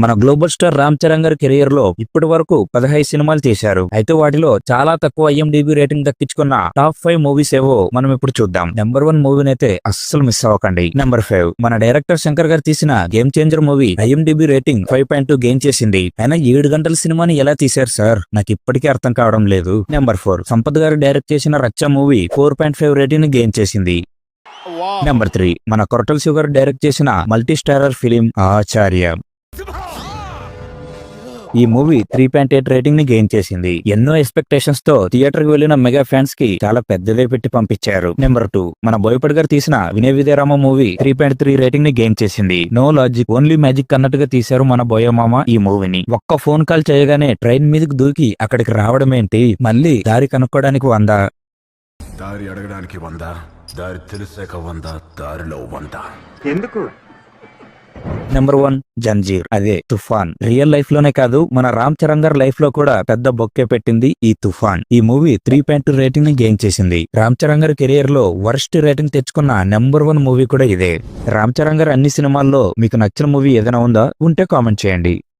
మన global star Ram Charan గారి career లో ఇప్పటి వరకు 15 సినిమాలు చేశారు. అయితే వాటిలో చాలా తక్కువ IMDb రేటింగ్ దక్కించుకున్న టాప్ 5 మూవీస్ ఏవో మనం ఇప్పుడు చూద్దాం. నెంబర్ 1 మూవీని అయితే అస్సలు మిస్ అవ్వకండి. నెంబర్ 5 మన డైరెక్టర్ శంకర్ గారు తీసిన game changer movie IMDb rating 5.2 gain చేసింది. అయినా 7 గంటల సినిమాని ఎలా తీశారు సార్, నాకు ఇప్పటికీ అర్థం కావడం లేదు. నెంబర్ 4 సంపత్ గారు డైరెక్ట్ చేసిన రచ్చ మూవీ 4.5 రేటింగ్ ని గెయిన్ చేసింది. నెంబర్ 3 మన కొరటల్ శివ గారు డైరెక్ట్ చేసిన మల్టీ స్టారర్ ఫిలిం ఆచార్య. ఈ మూవీ 3.8 రేటింగ్ ని గెయిన్ చేసింది. ఎన్నో ఎక్స్పెక్టేషన్స్ తో థియేటర్ కి వెళ్లిన మెగా ఫ్యాన్స్ కి చాలా పెద్దదే పెట్టి పంపించారు. నెంబర్ 2 మన బోయపడి గారు తీసిన వినయ విజయరామ మూవీ 3.3 రేటింగ్ ని గెయిన్ చేసింది. నో లాజిక్ ఓన్లీ మ్యాజిక్ అన్నట్టుగా తీశారు మన బోయమామ ఈ మూవీని. ఒక్క ఫోన్ కాల్ చేయగానే ట్రైన్ మీదకి దూకి అక్కడికి రావడం ఏంటి, మళ్ళీ దారి కనుక్కోవడానికి 100, దారి అడగడానికి 100, దారి తెలిసాక 100, దారిలో 100. ఎందుకు? నెంబర్ 1 జంజీర్, అదే తుఫాన్. రియల్ లైఫ్ లోనే కాదు మన రామ్ చరణ్ గారి లైఫ్ లో కూడా పెద్ద బొక్కే పెట్టింది ఈ తుఫాన్. ఈ మూవీ 3.2 రేటింగ్ ని గెయిన్ చేసింది. రామ్ చరణ్ గారి కెరియర్ లో వర్స్ట్ రేటింగ్ తెచ్చుకున్న నెంబర్ 1 మూవీ కూడా ఇదే. రామ్ చరణ్ గారి అన్ని సినిమాల్లో మీకు నచ్చిన మూవీ ఏదైనా ఉందా? ఉంటే కామెంట్ చేయండి.